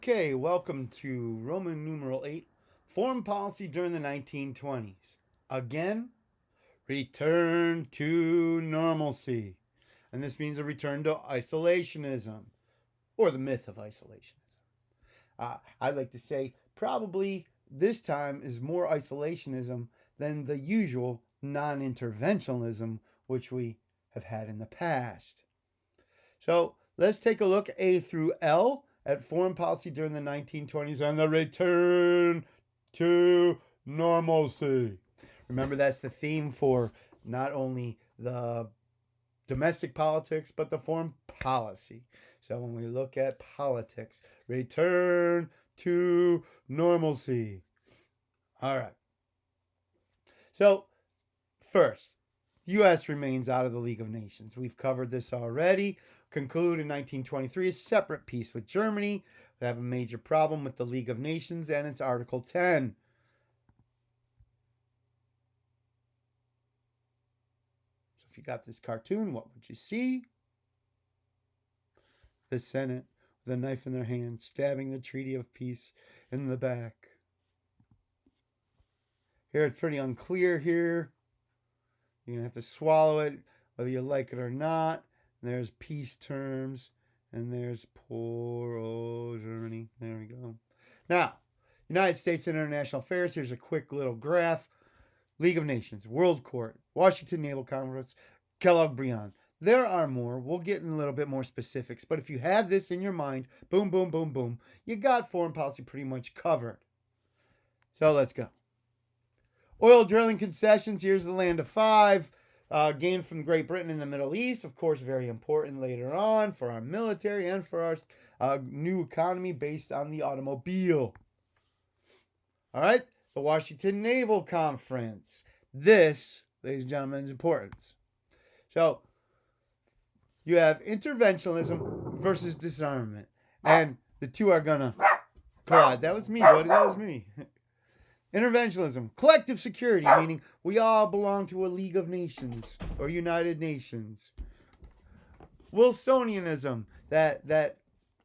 Okay, welcome to Roman numeral 8, foreign policy during the 1920s. Again, return to normalcy. And this means a return to isolationism, or the myth of isolationism. I'd like to say probably this time is more isolationism than the usual non interventionism which we have had in the past. So let's take a look A through L at foreign policy during the 1920s and the return to normalcy. Remember, that's the theme for not only the domestic politics, but the foreign policy. So when we look at politics, return to normalcy. All right. So, first, the U.S. remains out of the League of Nations. We've covered this already. Conclude in 1923 a separate peace with Germany. We have a major problem with the League of Nations and its Article 10. So if you got this cartoon, what would you see? The Senate with a knife in their hand, stabbing the Treaty of Peace in the back. Here it's pretty unclear here. You're going to have to swallow it, whether you like it or not. And there's peace terms. And there's poor old Germany. There we go. Now, United States International Affairs. Here's a quick little graph. League of Nations, World Court, Washington Naval Conference, Kellogg-Briand. There are more. We'll get in a little bit more specifics. But if you have this in your mind, boom, boom, boom, boom, you got foreign policy pretty much covered. So let's go. Oil drilling concessions. Here's the land of five. Gained from Great Britain in the Middle East. Of course, very important later on for our military and for our new economy based on the automobile. All right. The Washington Naval Conference. This, ladies and gentlemen, is important. So, you have interventionism versus disarmament. And the two are going to collide. That was me, buddy. That was me. Interventionism, collective security, meaning we all belong to a League of Nations or United Nations. Wilsonianism, that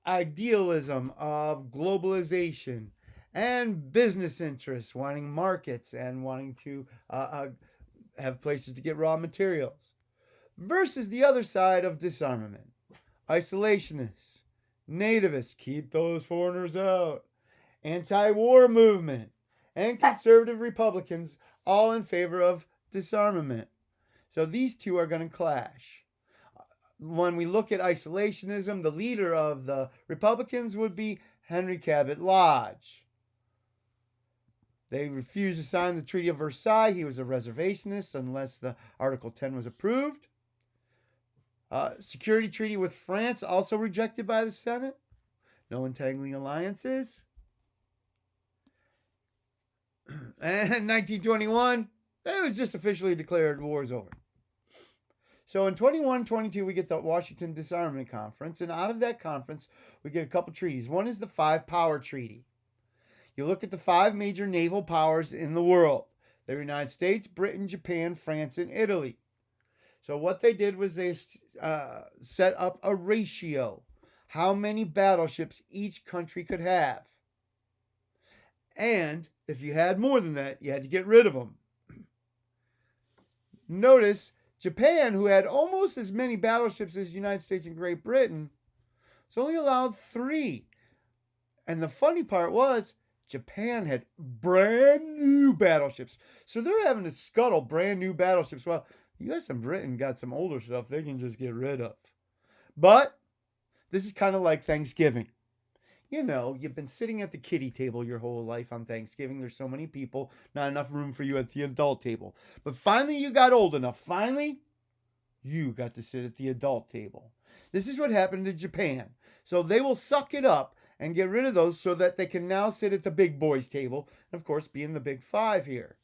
idealism of globalization. And business interests, wanting markets and wanting to have places to get raw materials. Versus the other side of disarmament. Isolationists, nativists, keep those foreigners out. Anti-war movement. And conservative Republicans, all in favor of disarmament. So these two are going to clash. When we look at isolationism, the leader of the Republicans would be Henry Cabot Lodge. They refused to sign the Treaty of Versailles. He was a reservationist unless the Article 10 was approved. Security treaty with France, also rejected by the Senate. No entangling alliances. And 1921, it was just officially declared war is over. So in 21-22, we get the Washington Disarmament Conference. And out of that conference, we get a couple treaties. One is the Five Power Treaty. You look at the five major naval powers in the world. The United States, Britain, Japan, France, and Italy. So what they did was they set up a ratio. How many battleships each country could have. And if you had more than that, you had to get rid of them. Notice, Japan, who had almost as many battleships as the United States and Great Britain, was only allowed 3. And the funny part was, Japan had brand new battleships. So they're having to scuttle brand new battleships. Well, the US and Britain got some older stuff they can just get rid of. But this is kind of like Thanksgiving. You know, you've been sitting at the kiddie table your whole life on Thanksgiving. There's so many people, not enough room for you at the adult table. But finally you got old enough. Finally, you got to sit at the adult table. This is what happened to Japan. So they will suck it up and get rid of those so that they can now sit at the big boys table. And of course, be in the big five here.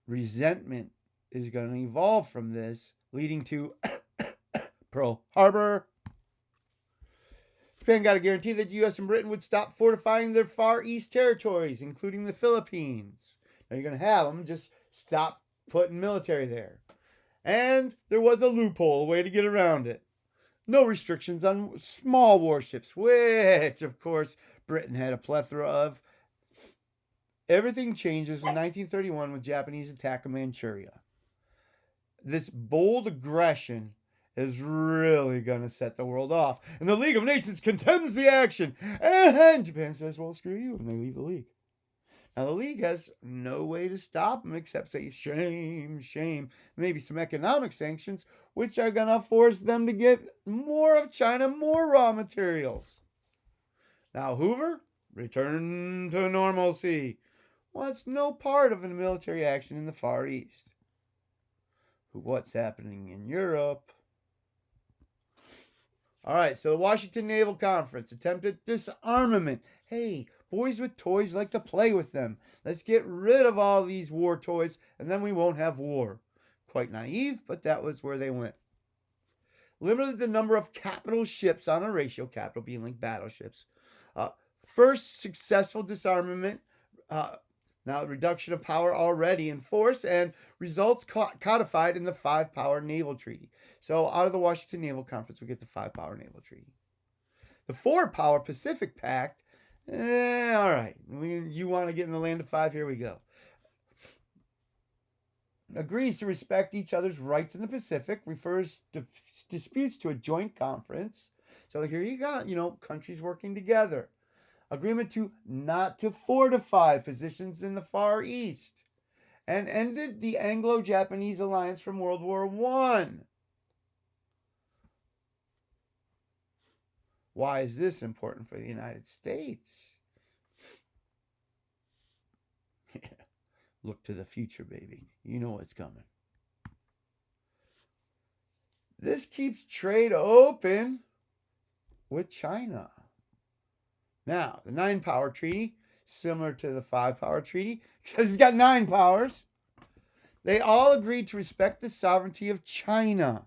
Resentment is going to evolve from this, leading to Pearl Harbor. Japan got a guarantee that the U.S. and Britain would stop fortifying their Far East territories, including the Philippines. Now you're going to have them just stop putting military there. And there was a loophole, a way to get around it. No restrictions on small warships, which, of course, Britain had a plethora of. Everything changes in 1931 with Japanese attack of Manchuria. This bold aggression is really going to set the world off. And the League of Nations condemns the action. And Japan says, well, screw you, and they leave the League. Now, the League has no way to stop them except say, shame, shame. Maybe some economic sanctions, which are going to force them to get more of China, more raw materials. Now, Hoover, return to normalcy. Wants no part of a military action in the Far East. What's happening in Europe? All right, so the Washington Naval Conference attempted disarmament. Hey, boys with toys like to play with them. Let's get rid of all these war toys, and then we won't have war. Quite naive, but that was where they went. Limited the number of capital ships on a ratio, capital being like battleships. First successful disarmament. Now, reduction of power already in force, and results codified in the 5-Power Naval Treaty. So out of the Washington Naval Conference, we get the 5-Power Naval Treaty. The 4-Power Pacific Pact, all right. You want to get in the land of 5, here we go. Agrees to respect each other's rights in the Pacific, refers disputes to a joint conference. So here you got, countries working together. Agreement to not to fortify positions in the Far East, and ended the Anglo-Japanese alliance from World War I. Why is this important for the United States? Look to the future, baby. You know what's coming. This keeps trade open with China. Now, the 9-Power Treaty, similar to the 5-Power Treaty, except it's got 9 powers. They all agreed to respect the sovereignty of China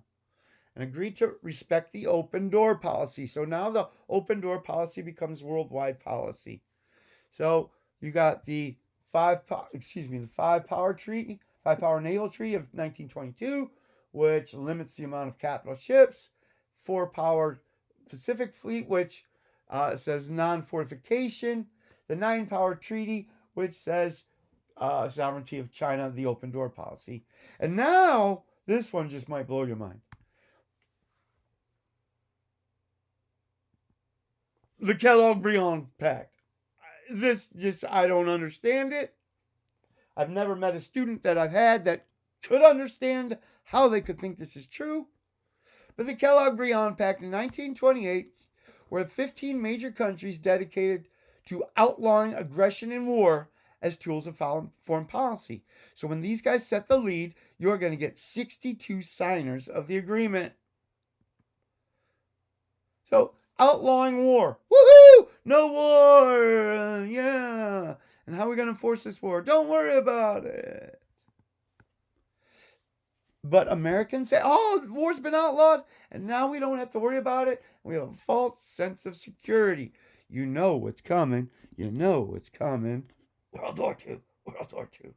and agreed to respect the open door policy. So now the open door policy becomes worldwide policy. So you got the 5-Power Treaty, 5-Power Naval Treaty of 1922, which limits the amount of capital ships. 4-Power Pacific Fleet, which says non-fortification. The 9-Power Treaty, which says sovereignty of China, the open door policy. And now, this one just might blow your mind. The Kellogg-Briand Pact. I don't understand it. I've never met a student that I've had that could understand how they could think this is true. But the Kellogg-Briand Pact in 1928 were 15 major countries dedicated to outlawing aggression and war as tools of foreign policy. So when these guys set the lead, you're going to get 62 signers of the agreement. So, outlawing war. Woohoo! No war! Yeah! And how are we going to enforce this war? Don't worry about it. But Americans say, war's been outlawed, and now we don't have to worry about it. We have a false sense of security. You know what's coming. You know what's coming. World War II. World War II.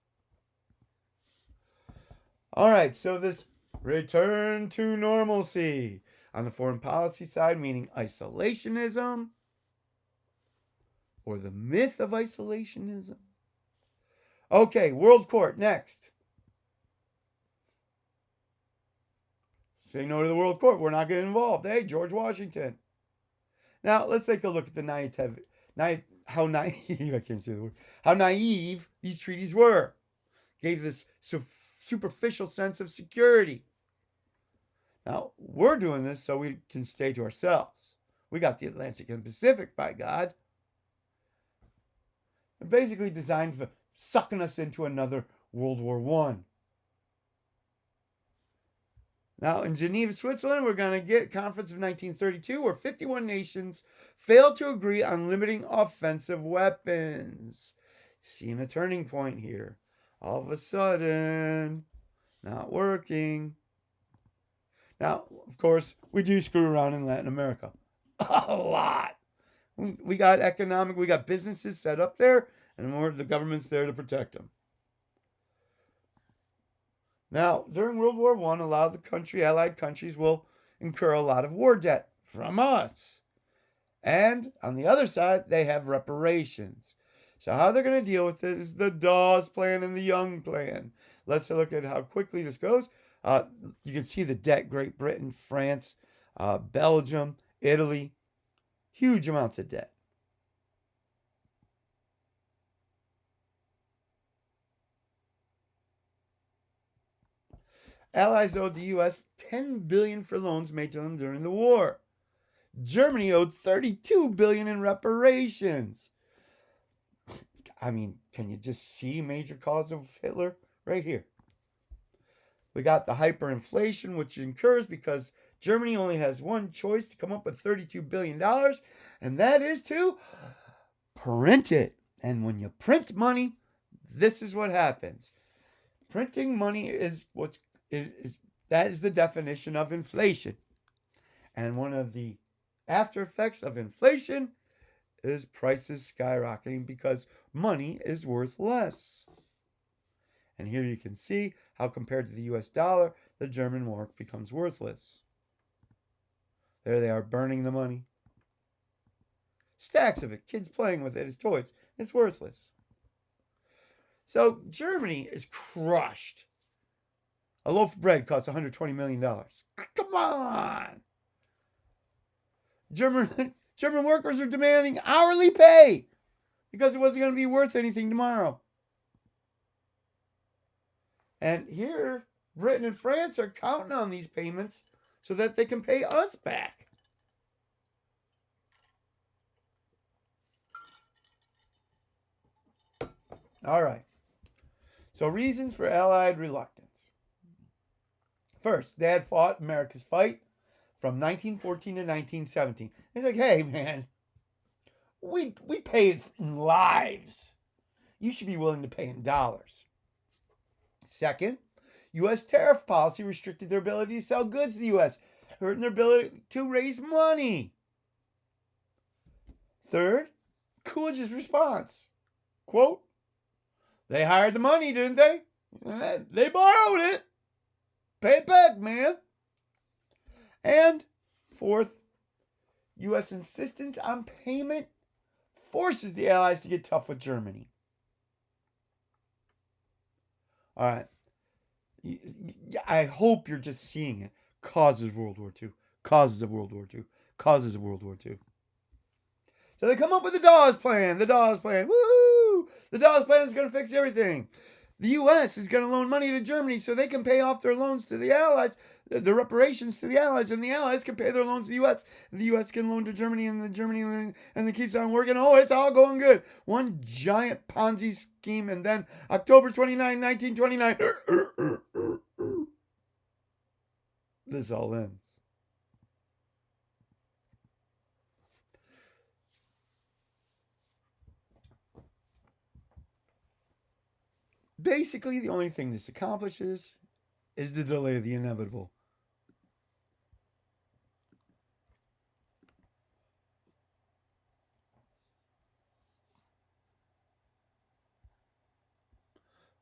All right, so this return to normalcy on the foreign policy side, meaning isolationism or the myth of isolationism. Okay, World Court, next. Say no to the World Court. We're not getting involved. Hey, George Washington. Now, let's take a look at how naive these treaties were. Gave this superficial sense of security. Now, we're doing this so we can stay to ourselves. We got the Atlantic and Pacific, by God. They're basically designed for sucking us into another World War I. Now, in Geneva, Switzerland, we're going to get Conference of 1932, where 51 nations failed to agree on limiting offensive weapons. Seeing a turning point here. All of a sudden, not working. Now, of course, we do screw around in Latin America. A lot. We got we got businesses set up there, and the government's there to protect them. Now, during World War I, a lot of the allied countries will incur a lot of war debt from us. And on the other side, they have reparations. So how they're going to deal with it is the Dawes Plan and the Young Plan. Let's look at how quickly this goes. You can see the debt: Great Britain, France, Belgium, Italy, huge amounts of debt. Allies owed the U.S. $10 billion for loans made to them during the war. Germany owed $32 billion in reparations. I mean, can you just see major cause of Hitler right here? We got the hyperinflation, which occurs because Germany only has one choice to come up with $32 billion, and that is to print it. And when you print money, this is what happens. Printing money is that is the definition of inflation. And one of the after effects of inflation is prices skyrocketing because money is worth less. And here you can see how, compared to the US dollar, the German mark becomes worthless. There they are, burning the money. Stacks of it, kids playing with it as toys. It's worthless. So Germany is crushed. A loaf of bread costs $120 million. Come on! German workers are demanding hourly pay because it wasn't going to be worth anything tomorrow. And here, Britain and France are counting on these payments so that they can pay us back. All right. So reasons for Allied reluctance. First, Dad fought America's fight from 1914 to 1917. He's like, hey, man, we paid in lives. You should be willing to pay in dollars. Second, U.S. tariff policy restricted their ability to sell goods to the U.S., hurting their ability to raise money. Third, Coolidge's response. Quote, they hired the money, didn't they? They borrowed it. Pay it back, man. And fourth, U.S. insistence on payment forces the Allies to get tough with Germany. All right. I hope you're just seeing it. Causes of World War II. Causes of World War II. Causes of World War II. So they come up with the Dawes Plan. The Dawes Plan. Woo! The Dawes Plan is going to fix everything. The U.S. is going to loan money to Germany so they can pay off their loans to the Allies, the reparations to the Allies, and the Allies can pay their loans to the U.S. The U.S. can loan to Germany, and the Germany and it keeps on working. Oh, it's all going good. One giant Ponzi scheme, and then October 29, 1929, this all ends. Basically, the only thing this accomplishes is to delay the inevitable.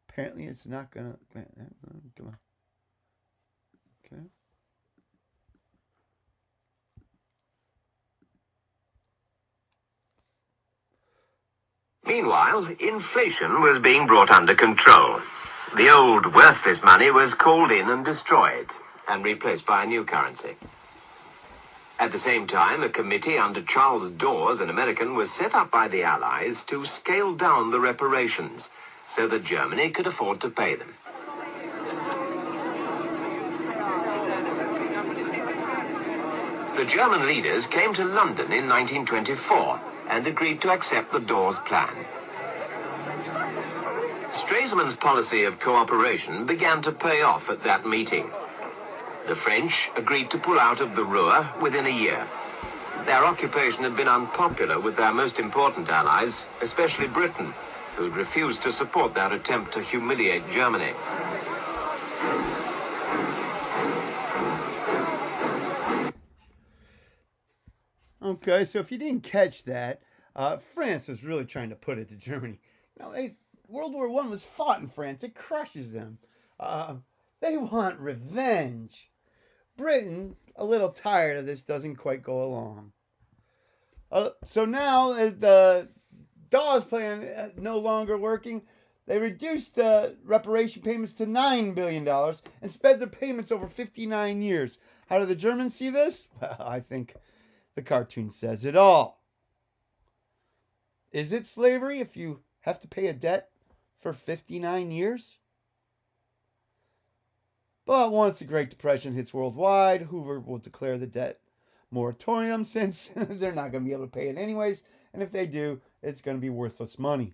Apparently, it's not gonna. Come on. Okay. Meanwhile, inflation was being brought under control. The old worthless money was called in and destroyed, and replaced by a new currency. At the same time, a committee under Charles Dawes, an American, was set up by the Allies to scale down the reparations so that Germany could afford to pay them. The German leaders came to London in 1924 and agreed to accept the Dawes Plan. Stresemann's policy of cooperation began to pay off at that meeting. The French agreed to pull out of the Ruhr within a year. Their occupation had been unpopular with their most important allies, especially Britain, who had refused to support their attempt to humiliate Germany. Okay, so if you didn't catch that, France was really trying to put it to Germany. World War I was fought in France. It crushes them. They want revenge. Britain, a little tired of this, doesn't quite go along. So now the Dawes plan no longer working. They reduced the reparation payments to $9 billion and spread the payments over 59 years. How do the Germans see this? Well, I think the cartoon says it all. Is it slavery if you have to pay a debt for 59 years? But once the Great Depression hits worldwide, Hoover will declare the debt moratorium since they're not going to be able to pay it anyways. And if they do, it's going to be worthless money.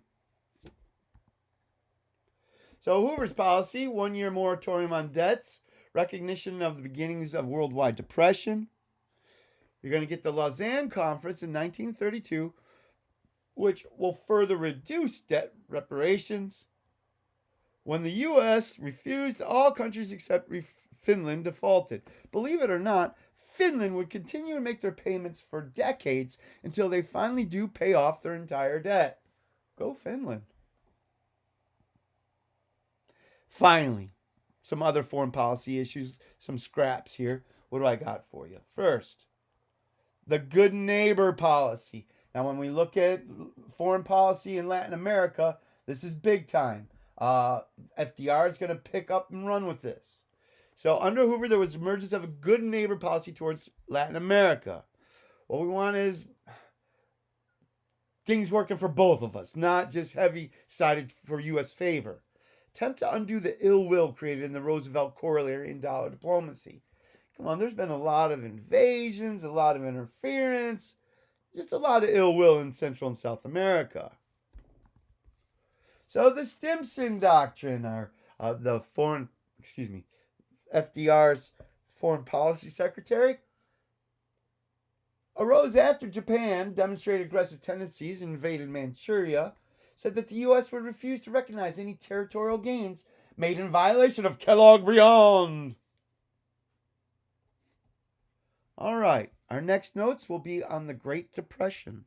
So Hoover's policy, 1 year moratorium on debts, recognition of the beginnings of worldwide depression. You're going to get the Lausanne Conference in 1932, which will further reduce debt reparations. When the U.S. refused, all countries except Finland defaulted. Believe it or not, Finland would continue to make their payments for decades until they finally do pay off their entire debt. Go Finland. Finally, some other foreign policy issues, some scraps here. What do I got for you? First, the good neighbor policy. Now, when we look at foreign policy in Latin America, this is big time. FDR is going to pick up and run with this. So under Hoover, there was emergence of a good neighbor policy towards Latin America. What we want is things working for both of us, not just heavy-sided for U.S. favor. Attempt to undo the ill will created in the Roosevelt corollary in dollar diplomacy. Come on, there's been a lot of invasions, a lot of interference, just a lot of ill will in Central and South America. So the Stimson Doctrine, or FDR's foreign policy secretary, arose after Japan demonstrated aggressive tendencies and invaded Manchuria, said that the U.S. would refuse to recognize any territorial gains made in violation of Kellogg-Briand. All right, our next notes will be on the Great Depression.